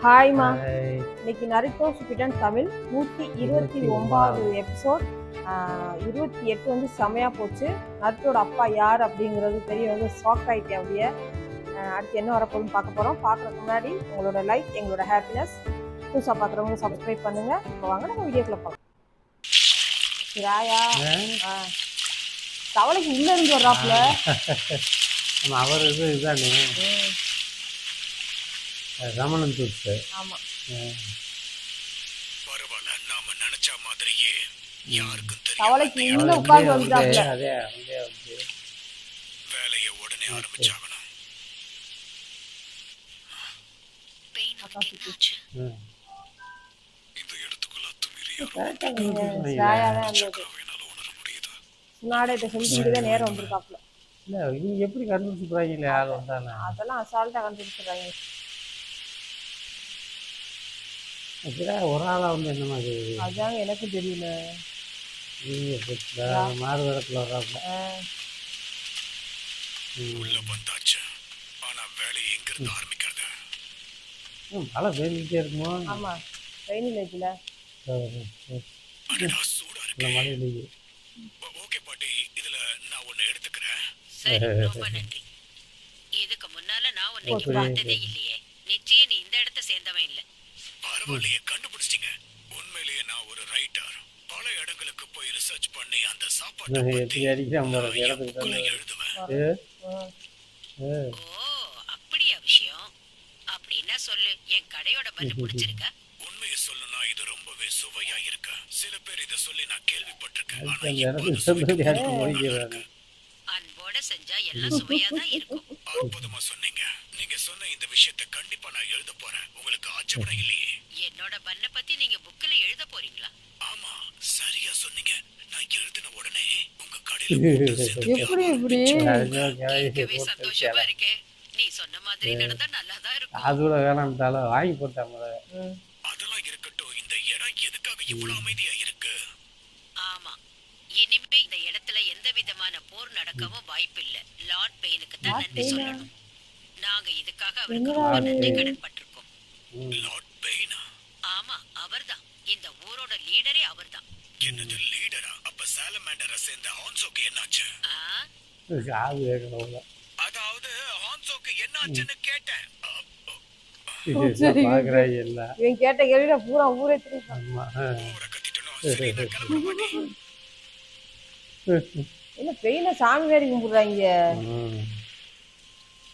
ஹாய்மா. Hi. இன்னைக்கு நரிட்டோ சுபிடன் Tamil 129வது episode. 28 வந்து செமையாக போச்சு. நரிட்டோட அப்பா யார் அப்படிங்கிறது தெரிய வந்து ஷாக் ஆகிட்டேன். அப்படியே அடுத்து என்ன வரப்போகுதுன்னு பார்க்க போகிறோம். பார்க்குறதுக்கு முன்னாடி உங்களோட லைக் எங்களோட ஹாப்பினஸ். புதுசாக பார்க்குறவங்க சப்ஸ்கிரைப் பண்ணுங்கள். இப்போ வாங்க நம்ம வீடியோக்குள்ள போகலாம். ராயா தவளைக்கு உள்ள இருந்து வர்றாப்புல. அவர் இதுதானே ரமணன் தூத்து. ஆமாம், பரவாயில்ல, நாம நினைச்ச மாதிரியே யாருக்கும் தவளைக்கு உள்ள உட்கார்ந்து வந்துட்டாப்ல. அதே வந்து வேலையை உடனே ஆரம்பிச்சாகணும். இந்த இடத்துக்குள்ள நாடகத்தை செஞ்சுக்கிட்டே நேரம் வந்திருக்காப்புல. இல்லை, இவங்க எப்படி கண்டுபிடிச்சிக்கிறாங்களே ஆள் வந்தானே. அதெல்லாம் அசால்ட்டாக கண்டுபிடிச்சிடுறாங்க. ஒரு ஆளாக வந்து என்ன மாதிரி அதாங்க எனக்கு தெரியல. மாறு வேடத்தில் வர்றாப்புல. உள்ள வந்தாச்சு. ஆனா வேலையை எங்க இருந்து ஆரம்பிக்கிறது? மழை பெய்ஞ்சிட்டே இருக்குமோ? ஆமா, ட்ரெயின் இல்லைல. சூடா இருக்கு. மழை இல்லையே. ஓகே பாட்டி, இதுல நான் ஒன்னு எடுத்துக்கிறேன். சரி, ரொம்ப நன்றி. இதுக்கு முன்னால நான் உன்னை பார்த்ததே இல்லையே. நிச்சயம் நீ இந்த இடத்தை சேர்ந்தவன் இல்ல. பரவாயில்லையே, கண்டுபிடிச்சிட்டீங்க. உண்மையிலேயே நான் ஒரு ரைட்டர். பல இடங்களுக்கு போய் ரிசர்ச் பண்ணி அந்த சாப்பாட்டை பத்தி எழுதுவேன். ஓ, அப்படியா விஷயம்? அப்படின்னா சொல்லு. என் கடையோட பண்ணு பிடிச்சிருக்க? உண்மையை சொல்லணும்னா இது ரொம்பவே சுவையா இருக்கு. சில பேர் இதை சொல்லி நான் கேள்விப்பட்டிருக்கேன். அன்போட செஞ்சா எல்லாம் சுவையா தான் இருக்கும். அற்புதமா சொன்னீங்க. நீங்க சொன்ன இந்த விஷயத்தை கண்டிப்பா நான் எழுத போறேன். உங்களுக்கு ஆச்சரியம் இல்லையே? என்னோட பண்ண பத்தி நீங்க புக்ல எழுத போறீங்களா? ஆமா, சரியா சொன்னீங்க. நான் எழுதின உடனே உங்க கடையில கேட்கவே சந்தோஷமா இருக்கே. நீ சொன்ன மாதிரி நடந்தா நல்லாதான் இருக்கும். அதோட வேணாம்ட்டாலும் வாங்கி போட்டாங்க. அதெல்லாம் இருக்கட்டும். இந்த இடம் எதுக்காக இவ்வளவு அமைதியா இருக்கு? ஆமா, இனிமே இந்த இடத்துல எந்த விதமான போர் நடக்கவும் வாய்ப்பு இல்ல. லார்ட் பெயினுக்கு தான் நன்றி சொல்லணும். நாங்க இதுக்காக அவருக்கு ரொம்ப நன்றி கடன் பட்டிருக்கோம். லார்ட் பெயினா? ஆமா, அவர்தான். இந்த ஊரோட லீடரே அவர்தான். என்னது லீடரா? அப்ப சாலமாண்டரை சேர்ந்த ஹான்சோக்கு என்னாச்சு? அதாவது ஹான்சோக்கு என்னாச்சுன்னு கேட்டேன். இவன் கேட்ட கேள்வியில பூரா ஊரே திருப்பி. என்ன பெயின சாமி வேற கும்பிடுறாங்க.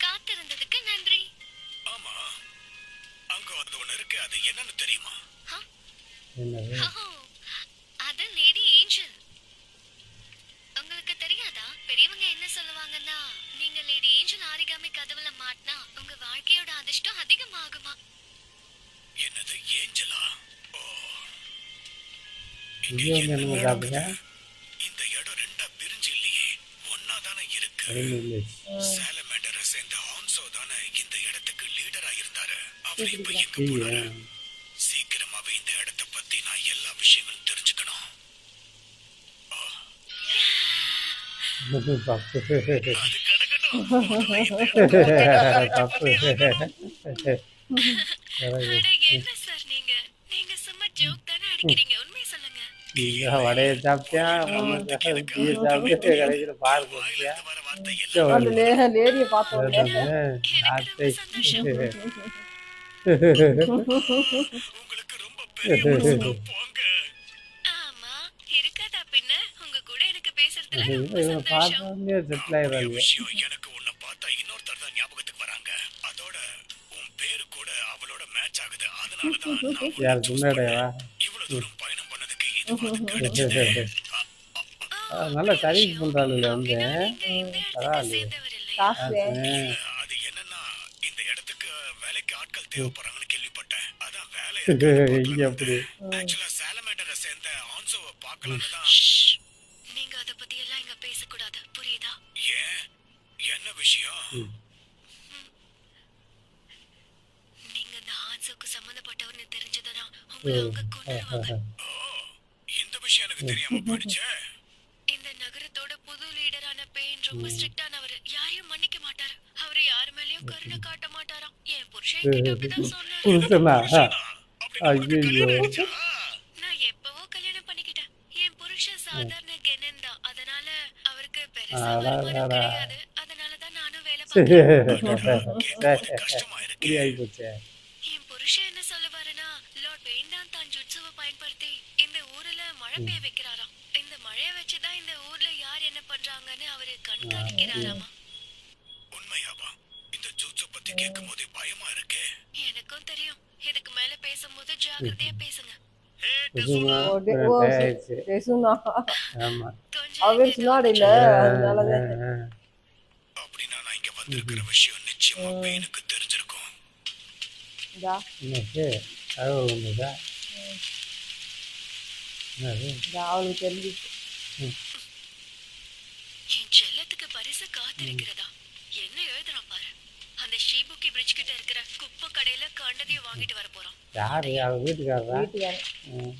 காத்திருந்ததுக்கு நன்றி. ஆமா, அங்க அது ஒண்ணு இருக்கு. அது என்னன்னு தெரியுமா? அது லேடி ஏஞ்சல். உங்களுக்கு தெரியாதா? பெரியவங்க என்ன சொல்லுவாங்கன்னா, நீங்க லேடி ஏஞ்சல் ஆரிகாமி கதவுல மாட்டினா உங்க வாழ்க்கையோட அதிர்ஷ்டம் அதிகமாகுமா? என்னது ஏஞ்சலா? இந்த இடம் ரெண்டா பிரிஞ்சு இல்லையே, ஒன்னாதானே இருக்கு. சாலமாண்டரை சேர்ந்த ஹான்சோ தானே இந்த இடத்துக்கு லீடரா இருந்தாரு. அவர் இப்ப எங்க போறாரு? சீக்கிரமாவே இந்த இடத்தை பத்தி நான் எல்லா விஷயங்களும் தெரிஞ்சுக்கணும். அது கிடக்கட்டும். என்ன சார் நீங்க நீங்க சும்மா ஜோக் தானே அடிக்கிறீங்க. உண்மையை சொல்லுங்க. வடையை சாப்பிட்டியா, கடைசியில பாரு போட்டியா, லேடியை பார்த்தோம். உங்களுக்கு ரொம்ப பெரிய மனசுனா போங்க. ஆமா, இருக்காதா பின்ன? உங்க கூட எனக்கு பேசுறதுல ரொம்ப சந்தோஷம். செட்டில் எனக்கு உன்னை பார்த்தா இன்னொருத்தர் தான் ஞாபகத்துக்கு வராங்க. அதோட உன் பேரு கூட அவளோட மேட்ச் ஆகுது. அதனாலதான் இவ்வளவு தூரம் பயணம் பண்ணதுக்கு இது கிடைச்சது. நல்லா சர்வீஸ் பண்றாளுல வந்து அது என்னன்னா, இந்த இடத்துக்கு வேலைக்கு ஆட்கள் தேவைப்படுறாங்கன்னு கேள்விப்பட்டேன். அதான் வேலை அப்படி ஆக்சுவலா சாலமாண்டரை சேர்ந்த ஹான்சோவை பார்க்கலாம்னு தான். நீங்க அத பத்தி எல்லாம் இங்க பேசக்கூடாது, புரியுதா? ஏன்? என்ன விஷயம்? நீங்க இந்த ஹான்சோக்கு சம்பந்தப்பட்டவர்னு தெரிஞ்சதுனா உங்களை அவங்க கொன்னுடுவாங்க. இந்த விஷயம் எனக்கு தெரியாம போயிடுச்சே. இந்த நகரத்தோட புது லீடரான பெயின் ரொம்ப ஸ்ட்ரிக்டானவர். யாரையும் மன்னிக்க மாட்டாரு. அவரு யார் மேலயும் கருணை காட்ட மாட்டாராம். என் புருஷன் கிட்ட அப்படிதான் சொன்னாரு. புருஷனா அப்படி நம்மளுக்கு ஐயோ கல்யாணம் ஆயிடுச்சா? நான் எப்பவோ கல்யாணம் பண்ணிக்கிட்டேன். என் புருஷன் சாதாரண கெனன் தான். அதனால அவருக்கு பெருசா வருமானம் அடாடா கிடையாது. அதனால தான் நானும் வேலை பார்க்கறேன். கேட்கும்போது கஷ்டமா இருக்கு. இப்படி ஆகி போச்சே என் புருஷன் என்ன சொல்லுவாருன்னா, லார்ட் வெயின் தான் தான் ஜுட்சுவை பயன்படுத்தி இந்த ஊர்ல மழை பெய்ய வைக்கிறாராம். இந்த மழைய வச்சுதான் இந்த ஊர்ல யார் என்ன பண்றாங்கன்னு அவரு கண்காணிக்கிறாராமா. உண்மையாவா? இந்த ஜூட்ஸை பத்தி கேட்கும்போதே பயமா இருக்கே. எனக்கும் தெரியும். இதுக்கு மேல பேசும்போது ஜாக்கிரதையா பேசுங்க. புதுமா ஆயிடுச்சு பேசுனா ஆமா கொஞ்சம் அவர் சுனாடு இல்ல அதனாலதான் அப்படின்னா நான் இங்க வந்திருக்கிற விஷயம் நிச்சயமா பெயினுக்கு தெரிஞ்சிருக்கும். இதா என்னது தகவல் வந்ததா என்னது இதா அவளுக்கு தெரிஞ்சிச்சு. என் செல்லத்துக்கு பரிசு காத்திருக்கிறதா? என்ன எழுதுறான் பாரு. அந்த ஷீபுக்கி பிரிட்ஜ் கிட்ட இருக்கிற குப்பை கடையில கண்டதையும் வாங்கிட்டு வர போறான். யாரு அவ வீட்டுக்காரரா வீட்டுக்காரன் ம்.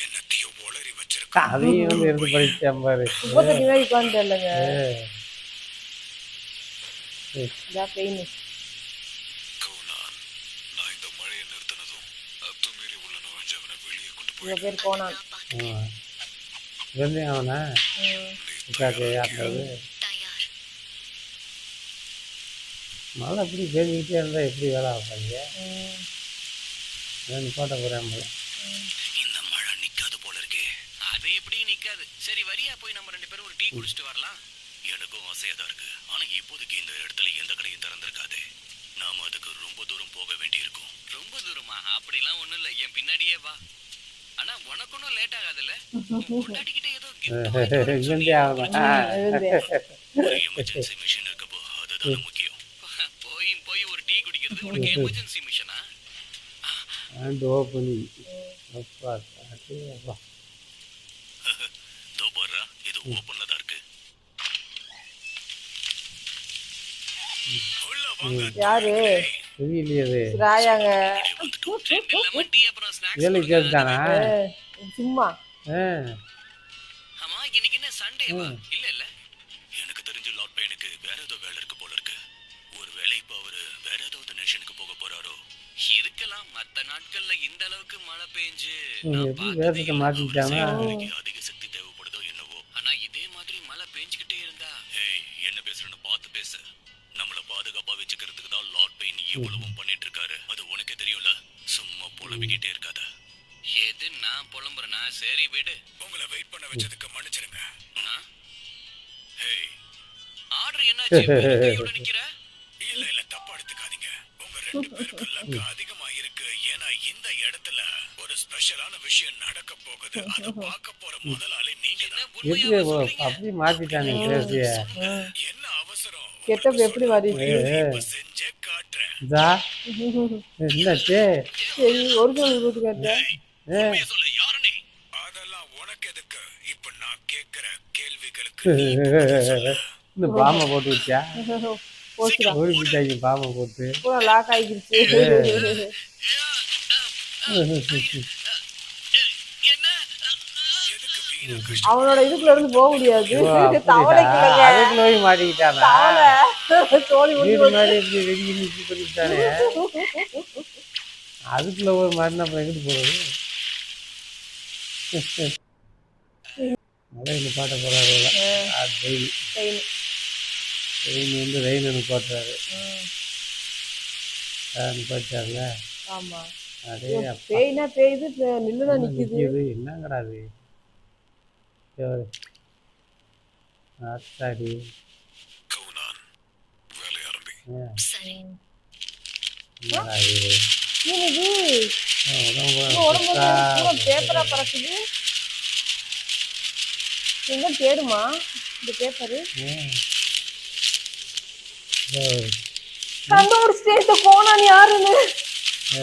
என்னத்தையோ உளறி வச்சிருக்க. அதையும் வந்து எடுத்து படிச்சேன் பாரு குப்பை தட்டி மாதிரி உட்காந்து இல்லைங்க. இதா பெயின் கவுனான், நான் இந்த மழையை நிறுத்தினதும் அத்துமீறி உள்ள நுழைஞ்சவனை வெளியே கொண்டு போய் இவ பேர் கோனான். ஆமா இவன் அவனா உட்காந்து யாருந்தது தயார். மழை இப்படி பேசிக்கிட்டே இருந்தா எப்படி வேலை ஆகாங்க போட்ட போறேன் போல இந்த மழை நிக்காது போல இருக்கே. அது எப்படி நிக்காது? சரி வரியா போய் நம்ம 2 பேரும் ஒரு டீ குடிச்சிட்டு வரலாம். எனக்கும் ஆசையா தான் இருக்கு. ஆனா இப்போதைக்கு இந்த இடத்துல எந்த கடையும் திறந்திருக்காது. நாம அதுக்கு ரொம்ப தூரம் போக வேண்டியிருக்கும். ரொம்ப தூரமா? அப்படிலாம் ஒண்ணும் இல்ல, என் பின்னாடியே வா. ஆனா உனக்கு ஒன்றும் லேட் ஆகாதுல்ல? பொண்டாட்டிக்கிட்ட ஏதோ இவன் அவனா ஒரு எமர்ஜென்சி மிஷன் இருக்கப்போ அதுதான் முக்கியம். போய் ஒரு டீ குடிக்கிறது உனக்கு எமர்ஜென்சி மிஷனா? அண்ட் ஓப்பனிங் அப்பா அது அப்பா தோ பாரு, இது ஓபன்ல தான் இருக்கு. உள்ள வாங்க. யாரு தெரியலையே அது ராயாங்க ரெண்டு லெமன் டீ அப்புறம் ஸ்நாக்ஸ். வேலைக்கு சேர்த்தானா சும்மா ஆமா, இன்னைக்கு என்ன சண்டேவா? இல்ல இல்ல, எனக்கு தெரிஞ்ச லார்ட் பெயினுக்கு வேற ஏதோ வேலை இருக்கு போல இருக்கு. ஒருவேளை இப்ப அவரு வேற ஏதாவது நேஷனுக்கு போக போறாரோ? இருக்கலாம். மத்த நாட்கள்ல இந்த அளவுக்கு மழை பெஞ்சு எப்படி வேதத்தை மாத்திட்டானா அதிக சக்தி தேவைப்படுதோ என்னவோ. ஆனா இதே மாதிரி மழை பெஞ்சுக்கிட்டே இருந்தா என்ன பேசுறேன்னு பார்த்து பேசு. நம்மள பாதுகாப்பா வச்சுக்கிறதுக்கு தான் லார்ட் பெயின் இவ்வளவும் பண்ணிட்டு இருக்காரு. அது உனக்கே தெரியும்ல. சும்மா புலம்பிக்கிட்டே இருக்காத. எது நான் புலம்புறேனா? சரி விடு. உங்களை வெயிட் பண்ண வச்சதுக்கு மன்னிச்சிருங்க. ஆர்டர் என்னாச்சு? கையோட நிக்கிற? இல்ல இல்ல, தப்பா எடுத்துக்காதீங்க. உங்க 2 பேருக்கு லக் அதிகமா இருக்கு. ஏன்னா இந்த இடத்துல ஒரு ஸ்பெஷலான விஷயம் நடக்க போகுது. அத பார்க்க போற முதலாளி நீங்க தான். எப்படி அப்படி மாத்திட்டானே பேசிய என்ன அவசரம்? கெட்டப் எப்படி மாறிடுச்சு. இப்ப செஞ்சே காட்டுறேன். இதா என்னாச்சு சரி ஒரிஜினல் வீட்டுக்கார்ட்ட உண்மையை சொல்லு, யாரு நீ? அதெல்லாம் உனக்கு எதுக்கு? இப்ப நான் கேக்குற கேள்விகளுக்கு நீ பதில் சொல்லு. இந்த பாம்பை போட்டு வச்சா போச்சுடா ஓடிக்கிட்டாங்க பாம்பை போட்டு பூரா லாக் ஆகிருச்சு. என்ன? எதுக்கு வீணா கஷ்டம்? அவனோட இதுக்குள்ள இருந்து போக முடியாது. ஓ, அப்படிடா. தவளைக்குள்ளங்க அதுக்குள்ள போய் மாட்டிக்கிட்டானா தவளை தோழி வீடு முடிவு மாதிரி எப்படி வெடி மிக்சி பண்ணிட்டானே அதுக்குள்ள போய் மாட்டினா அப்புறம் எங்கிட்டு போறது மழை பாட்ட போறாரு ரெயின் வந்து ரெயின் நிப்பாட்டுறாரு நிப்பாட்டார்ல ஆமா அதே பேய்னா பேயுது நில்லுனா நிக்குது. நிக்குது என்னங்கடா அது ஆத்தாடி கவுனான், வேலை ஆரம்பி. சரி. என்னடா இது என்னது உடம்பு உடம்பு பூரா பேப்பரா பறக்குது. எங்க தேடுமா இந்த பேப்பரு? கண்டுபிடிச்சிட்டே இந்த கோனான் யாருன்னு.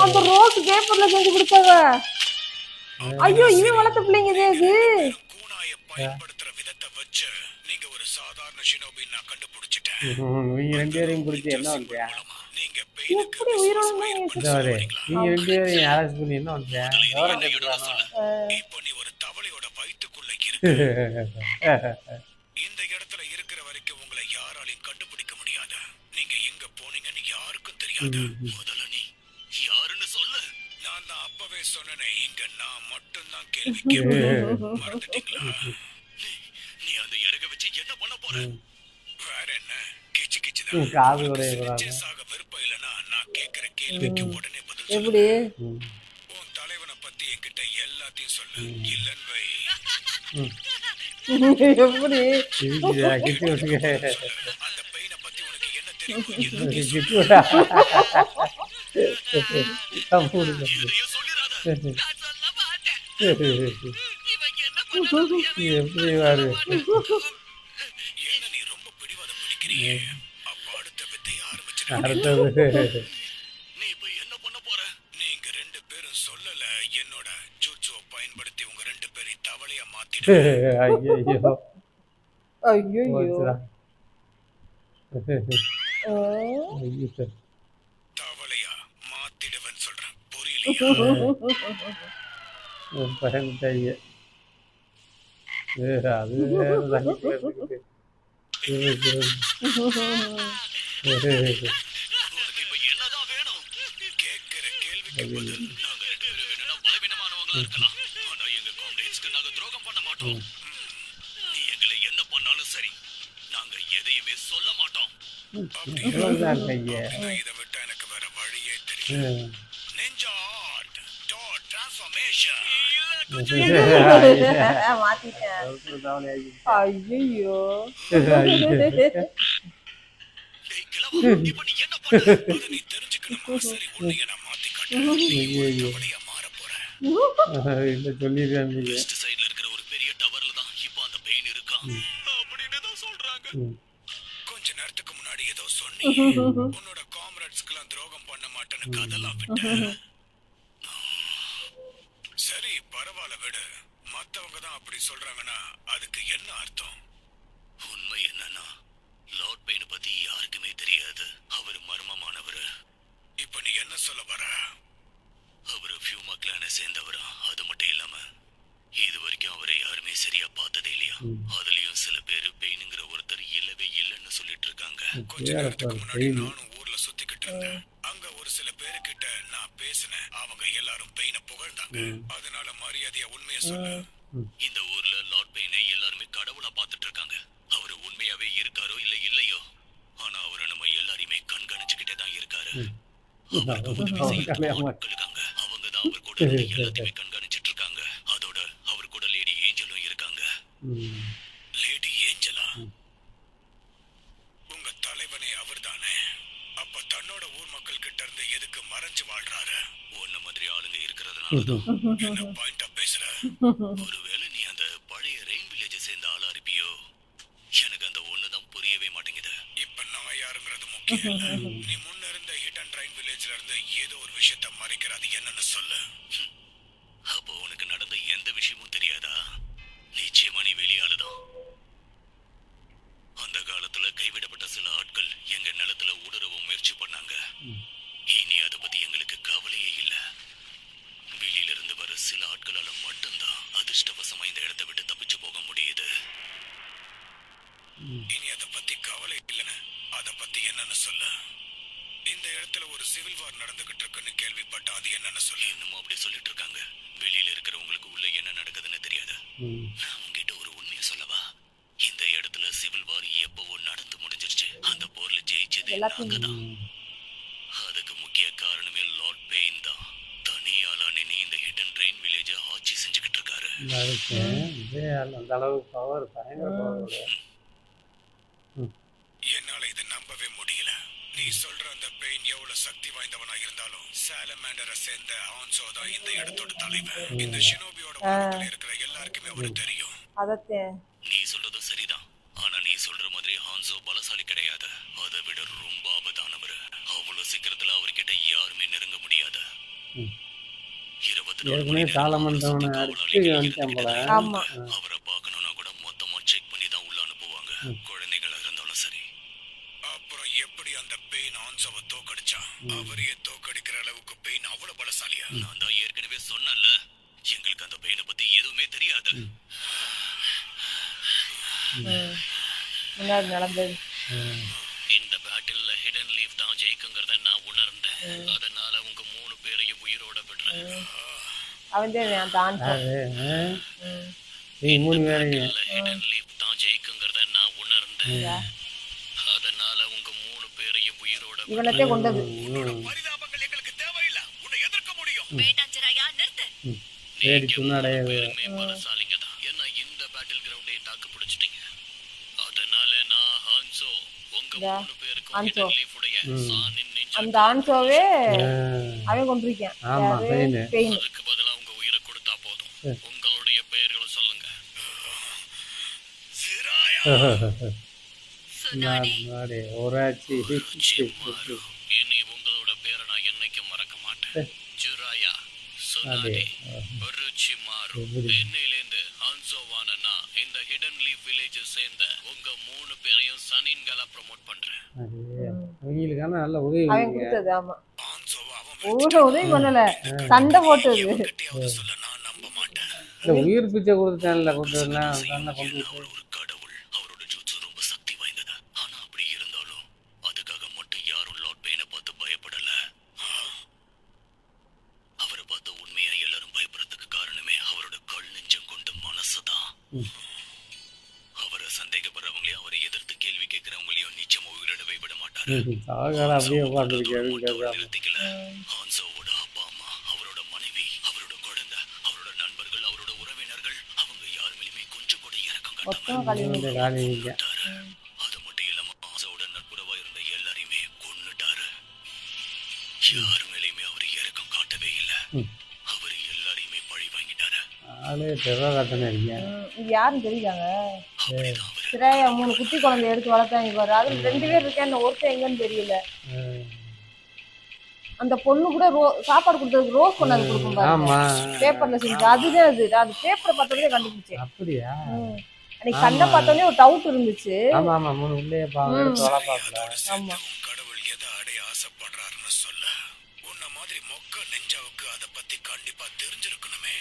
அந்த ரோஸ் பேப்பர்ல செஞ்சு கொடுத்தாங்க. ஐயோ இவன் வளர்த்த பிள்ளைங்க இது. கூனாயை பயன்படுத்துற விதத்தை வச்சு நீங்க ஒரு சாதாரண ஷினோபி நான் கண்டுபிடிச்சிட்டேன். நீங்க 2 பேரையும் பிடிச்சி என்ன பண்றியா நீங்க பெயினுக்கு எப்படி உயிரோட நீங்க 2 பேரையும் அரெஸ்ட் பண்ணி என்ன பண்றியா விவரம் கேட்டுறானோ இப்போ நீ ஒரு தவளையோட வயித்துக்குள்ள இருக்க. இந்த இடத்துல இருக்கிற வரைக்கும் உங்களை யாராலையும் கண்டுபிடிக்க முடியாது. முடியாது. முதல்ல நீ யாருன்னு சொல்லு. நான் தான் அப்பவே சொன்னேனே, இங்க நான் மட்டும்தான் கேள்வி கேட்பேன். மறந்துட்டீங்களா? நீ அந்த இறக வச்சு என்ன பண்ண போற? வேற என்ன, கிச்சு கிச்சுதான். காது உனக்கு உடைய சிரிச்சே சாக விருப்பம் இல்லைன்னா நான் கேட்கிற கேள்விக்கு உடனே பதில் சொல்லு. எப்படி உன் தலைவனை பத்தி என்கிட்ட எல்லாத்தையும் சொல்லு. இல்லன்னு வை. எப்படி கிட்டி விட்டுக்க அந்த பெயினை பத்தி உனக்கு என்ன தெரியும்? எல்லாத்தையும் கிட்டி சொல்லு. விட்டா எதையும் சொல்லிடாத. நான் சொல்ல மாட்டேன். இவன் என்ன எப்படி வாரு என்ன நீ ரொம்ப பிடிவாதம் பிடிக்கிறியே? அப்ப அடுத்த வித்தைய ஆரம்பிச்சிரு. அடுத்தது நீ இப்ப என்ன பண்ண போற? நீங்க ரெண்டு பேரும் சொல்லல, என்னோட ஜூட்சுவை பயன்படுத்தி உங்க ரெண்டு பேரையும் தவளையா மாத்திடு. ஐயோ ஐயோ போச்சுடா. தவளையா மாத்திடுவேன்னு சொல்றேன், புரியலையா? பயன்டைய அது வேற தண்ணிக்குள்ள இருக்குது. உனக்கு இப்ப என்னதான் வேணும்? கேட்கிற கேள்விக்கு பதில். நாங்க ரெண்டு பேரும் வேணும்னா பலவீனமானவங்களா இருக்கலாம், ஆனா எங்க காம்ரேட்ஸ்க்கு நாங்க துரோகம் பண்ண மாட்டோம். நீ எங்களை என்ன பண்ணாலும் சரி, நாங்க எதையுமே சொல்ல மாட்டோம். இவ்வளவுதான் கைய இதை விட்டா எனக்கு வேற வழியே தெரியும். Ninja art dot transformation. மாத்திட்டேன் ஐயோ டேய் கிழவா, இப்ப நீ என்ன பண்ண? அதை நீ தெரிஞ்சுக்கணுமா? சரி, உன்னைய நான் மாத்தி காட்டுறேன். நீ ஒரு தவளையா மாறப் போற. இல்ல சொல்லிடுறேன் நீங்க வெஸ்ட் சைடுல இருக்கிற ஒரு பெரிய டவர்ல தான் இப்ப அந்த பெயின் இருக்கான் அப்படின்னு தான் சொல்றாங்க. கொஞ்ச நேரத்துக்கு முன்னாடி ஏதோ சொன்னீங்க, உன்னோட காம்ரேட்ஸ்க்குலாம் துரோகம் பண்ண மாட்டேன்னு கதெல்லாம் விட்ட. சரி, பரவாயில்ல விடு. மத்தவங்க தான் அப்படி சொல்றாங்கன்னா அதுக்கு என்ன அர்த்தம்? உண்மை என்னன்னா, லார்ட் பெயினை பத்தி யாருக்குமே தெரியாது. அவர் மர்மமானவர். இப்ப நீ என்ன சொல்ல வர? அவரு ஃபியூமா கிளானை சேர்ந்தவரா? அது மட்டும் இல்லாம இது வரைக்கும் அவரை யாருமே சரியா பார்த்ததே இல்லையா? அதுலயும் சில பேரு பெயினுங்கிற ஒருத்தர் இல்லவே இல்லைன்னு சொல்லிட்டு இருக்காங்க. கொஞ்ச நேரத்துக்கு முன்னாடி நானும் ஊர்ல சுத்திக்கிட்டு இருந்தேன். அங்க ஒரு சில பேருக்கிட்ட நான் பேசினேன். அவங்க எல்லாரும் பெயினை புகழ்ந்தாங்க. அதனால மரியாதையா உண்மையை சொல்லு. இந்த ஊர்ல லார்ட் பெயினை எல்லாருமே கடவுளா பார்த்துட்டு இருக்காங்க. அவரு உண்மையாவே இருக்காரோ இல்ல இல்லையோ, ஆனா அவரை நம்ம எல்லாரையுமே கண்காணிச்சுக்கிட்டே தான் இருக்காரு. அவருக்கு உதவி செய்யறதுக்கு ஆட்கள் இருக்காங்க. அவங்க தான் அவர் கூட இருந்து எல்லாத்தையுமே கண்காணிச்சிட்டு இருக்காங்க. அதோட அவர் கூட லேடி ஏஞ்சலும் இருக்காங்க. Lady Angela? உங்க தலைவனே அவர்தானே? அப்ப தன்னோட ஊர் மக்கள் கிட்ட இருந்து எதுக்கு மறைஞ்சு வாழ்றாரு? உன்ன மாதிரி ஆளுங்க இருக்கிறதுனாலதான். என்ன பாயிண்டா பேசுற? ஒருவேளை நீ அந்த பழைய ரெயின் வில்லேஜை சேர்ந்த ஆளா இருப்பியோ? எனக்கு அந்த ஒண்ணுதான் புரியவே மாட்டேங்குது. இப்ப நான் யாருங்கிறது முக்கியம் இல்ல. நீ முன்ன இருந்த ஹிடன் ரெயின் வில்லேஜ்ல இருந்து ஏதோ ஒரு விஷயத்த மறைக்கிற, அது என்னன்னு சொல்லு. அப்போ உனக்கு நடந்த எந்த விஷயமும் தெரியாதா? நிச்சயமா நீ வெளியாளுதான். அந்த காலத்துல கைவிடப்பட்ட சில ஆட்கள் எங்க நிலத்துல ஊடுருவ முயற்சி பண்ணாங்க. இனி அதை பத்தி எங்களுக்கு கவலையே இல்ல. வெளியில இருந்து வர சில ஆட்களால மட்டும்தான் அதிர்ஷ்டவசமா இந்த இடத்தை விட்டு தப்பிச்சு போக முடியுது. இனி அதை பத்தி கவலை இல்லைன்னு, அதை பத்தி என்னன்னு சொல்லு. இந்த இடத்துல ஒரு சிவில் வார் நடந்துகிட்டு இருக்குன்னு கேள்விப்பட்ட, அது என்னன்னு சொல்லு. என்னமோ அப்படி சொல்லிட்டு இருக்காங்க. வெளியில இருக்கிறவங்களுக்கு உள்ள என்ன நடக்குதுன்னு தெரியாது. நான் உங்ககிட்ட ஒரு உண்மையை சொல்லவா? இந்த இடத்துல சிவில் வார் எப்பவோ நடந்து முடிஞ்சிருச்சு. அந்த போர்ல ஜெயிச்சது நாங்க தான். அதுக்கு முக்கிய காரணமே லார்ட் பெயின் தான். தனியாளா நின்னு இந்த ஹிடன் ரெயின் வில்லேஜை ஆட்சி செஞ்சுக்கிட்டு இருக்காரு. அந்த அளவு பவர் பயங்கர பவர். என்னால இதை நம்பவே முடியல. நீ சொல்ற அந்த பெயின் எவ்வளவு சக்தி வாய்ந்தவனா இருந்தாலும் சாலமாண்டரை சேர்ந்த ஹான்சோ தான் இந்த இடத்தோட தலைவர். இந்த ஷினோபியோட உலகத்துல இருக்கிற எல்லாருக்குமே அவரு தெரியும். அதத்தே நீ சொல்றதும் சரிதான். ஆனா நீ சொல்ற மாதிரி ஹான்சோ பலசாலி கிடையாது. அதை விட ரொம்ப ஆபத்தானவர். அவ்வளவு சீக்கிரத்துல அவர்கிட்ட யாருமே நெருங்க முடியாது. 24 மணி நேரம் அவரை பார்க்கணும்னா கூட மொத்தமா செக் பண்ணி தான் உள்ள அனுப்புவாங்க, குழந்தைகளா இருந்தாலும் சரி. அப்புறம் எப்படி அந்த பெயின் ஹான்சோவை தோக்கடிச்சா? அவரையே தோக்கடிக்கிற அளவுக்கு பெயின் அவ்வளவு பலசாலியா? நான் தான் ஏற்கனவே சொன்னேன்ல, எங்களுக்கு அந்த பெயினை பத்தி எதுவுமே தெரியாது. முன்னாடி நடந்தது. இந்த பேட்டில்ல ஹிடன் லீஃப் தான் ஜெயிக்குங்கிறத நான் உணர்ந்தேன். அவன் தான் அந்த ஆன்சோ. நீ 3 பேரையும் ஹிடன் லீஃப் தான் ஜெயிக்குங்கிறத நான் உணர்ந்தேன். அதனால உங்க 3 பேரையும் உயிரோட இவனத்தே கொண்டது. பரிதாபங்கள் எங்களுக்கு தேவையில்லை. உன்னை எதிர்க்க முடியும். வேண்டாம் ஜெராயா, நிறுத்து. தேடி துண்ணாடைய பேருமே பலசாலிங்க தான். ஏன்னா இந்த பேட்டில் கிரவுண்டை தாக்கு பிடிச்சிட்டீங்க. அதனால நான் ஹான்சோ உங்க 3 பேருக்கும் ஹான்சோ. ஹிடன் லீஃப் உடைய சானின் அந்த ஆன்சோவே அவன் கொண்டிருக்கான். ஆமா பெயின் பெயின். அதுக்கு பதிலா உங்க உயிரை கொடுத்தா போதும். உங்களுடைய பெயர்களை சொல்லுங்க. சிராயா, சுனாடே. ஒராச்சி சிமாரு. இனி உங்களோட பேரை நான் என்னைக்கும் மறக்க மாட்டேன். ஜுராயா, சுனாடே, ஒருச்சிமாரு. இன்னையிலேருந்து ஹான்சோவான நான் இந்த ஹிடன் லீஃப் வில்லேஜ் சேர்ந்த உங்க 3 பேரையும் சனின்களா ப்ரோமோட் பண்றேன். அவங்களுக்கான நல்ல உதவி அவன் பண்ணீங்க. கொடுத்தது. ஆமா, ஹான்சோவை அவன் ஒரு உதவி பண்ணல, சண்டை போட்டது. கிட்டயாவது சொல்ல நான் நம்ப மாட்டேன். இல்ல உயிர் பிச்சை கொடுத்தான்ல கொண்டு வரலாம் அதெல்லாம் கொண்டு அவர் ஒரு கடவுள். அவரோட ஜூட்சு ரொம்ப சக்தி வாய்ந்தது. ஆனா அப்படி இருந்தாலும் அதுக்காக மட்டும் யாரும் லார்ட் பெயினை பார்த்து பயப்படல. அவரை பார்த்து உண்மையா எல்லாரும் பயப்படுறதுக்கு காரணமே அவரோட கல் நெஞ்சம் கொண்ட மனசுதான். அவரை சந்தேகப்படுறவங்களையும் அவரை எதிர்த்து கேள்வி கேட்கிறவங்களையும் நிச்சயமா உயிரிழவே விட மாட்டாரு. சாகர அப்படியே உட்காந்துருக்காரு நிறுத்திக்கல. ஹான்சோவோட அப்பா அம்மா, அவரோட மனைவி, அவரோட குழந்தை, அவரோட நண்பர்கள், அவரோட உறவினர்கள், அவங்க யார் மேலுமே கொஞ்சம் கூட இரக்கம் மொத்தம் காட்டாம கழிவு. காலிங்க கொன்னுட்டாரு. அது மட்டும் இல்லாம ஹான்சோவோட நட்புறவா இருந்த எல்லாரையுமே கொன்னுட்டாரு. யார் மேலேயுமே அவர் இரக்கம் காட்டவே இல்ல. அவர் எல்லாரையுமே பழி வாங்கிட்டாரு. ஆளே டெரர் காட்டனே இருக்கேன் இது யாருன்னு தெரியுதாங்க? அப்படிதான் அவரு சிராயா 3 குட்டி குழந்தை எடுத்து வளர்த்தாங்க பாரு. அதுல 2 பேர் இருக்கேன், ஒருத்தன் எங்கன்னு தெரியல. அந்த பொண்ணு கூட சாப்பாடு கொடுத்ததுக்கு ரோஸ் கொண்டாந்து கொடுக்கும் ஆமா பாருங்க, பேப்பர்ல செஞ்சு. அதுதான் அது பேப்பரை பார்த்தோன்னே கண்டுபிடிச்சேன். அப்படியா அன்னைக்கு கண்ணை பார்த்தோன்னே ஒரு டவுட் இருந்துச்சு. ஆமா ஆமா 3 உள்ளே பாவம் எடுத்து வளர்ப்பாப்ல. ஆமா. உன் கடவுள் எதை அடைய ஆசைப்படுறாருன்னு சொல்ல. உன்ன மாதிரி மொக்க நெஞ்சாவுக்கு அதை பத்தி கண்டிப்பா தெரிஞ்சிருக்கணுமே.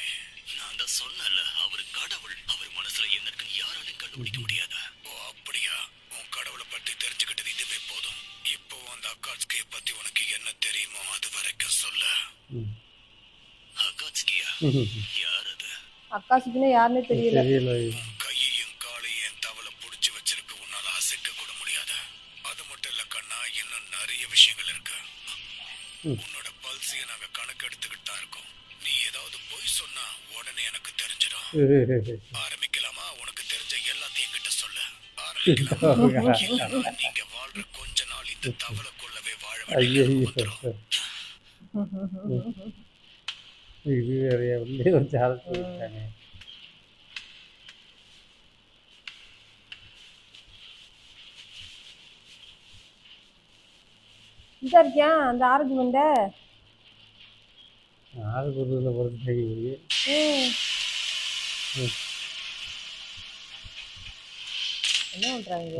நான் தான் சொன்னல, அவர் கடவுள். அவர் மனசுல என்ன இருக்குன்னு யாராலையும் கண்டுபிடிக்க முடியாது. ஓ அப்படியா? உன் கடவுளை பத்தி தெரிஞ்சுக்கிட்டது இதுவே போதும். இப்போ அந்த அக்காட்ஸ்கியை பத்தி உனக்கு என்ன தெரியுமோ அது வரைக்கும் சொல்ல. அக்காட்ஸ்கியா? யார் அது? அக்காசுக்குன்னு யாருன்னே தெரியல. தெரியல உன் கையையும் காலையும் என் தவளை புடிச்சு வச்சிருக்கு. உன்னால அசைக்க கூட முடியாது. அது மட்டும் இல்ல கண்ணா, இன்னும் நிறைய விஷயங்கள் இருக்கு. உன்னோட பல்ஸையும் நாங்க கணக்கு எடுத்துக்கிட்டு தான் இருக்கோம். நீ ஏதாவது பொய் சொன்னா உடனே எனக்கு தெரிஞ்சிடும். ஆரம்பிக்கலாமா? உனக்கு தெரிஞ்ச எல்லாத்தையும் என்கிட்ட சொல்லு. ஆரம்பிக்கலாமா? நீங்க வாழ்ற கொஞ்ச நாள் இந்த தவளைக்குள்ளவே வாழ ஐயோ வேண்டியது. இது வேறையா உள்ளே வச்சு அரைச்சிருக்காங்க. இதா இருக்கியா அந்த ஆர்குமெண்ட? ஆறு பொருளில் பொறுத்து என்ன பண்றாங்க?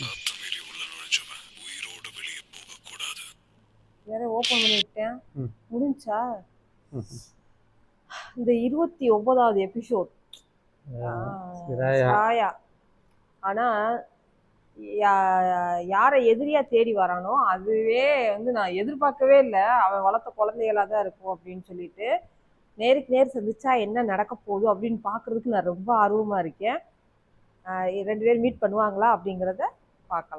அத்துமீறி உள்ள நுழைஞ்சவன் உயிரோட வெளியே போக கூடாது. வேற ஓபன் பண்ணி விட்டேன். முடிஞ்சா இந்த 29வது எபிசோட் சிராயா. ஆனா யாரை எதிரியா தேடி வரானோ அதுவே நான் எதிர்பார்க்கவே இல்லை. அவன் வளர்த்த குழந்தைகளா தான் இருக்கும் அப்படின்னு சொல்லிட்டு நேருக்கு நேர் சந்திச்சா என்ன நடக்க போகுது அப்படின்னு பாக்குறதுக்கு நான் ரொம்ப ஆர்வமா இருக்கேன். 2 பேரும் மீட் பண்ணுவாங்களா அப்படிங்கிறத பார்க்கலாம்.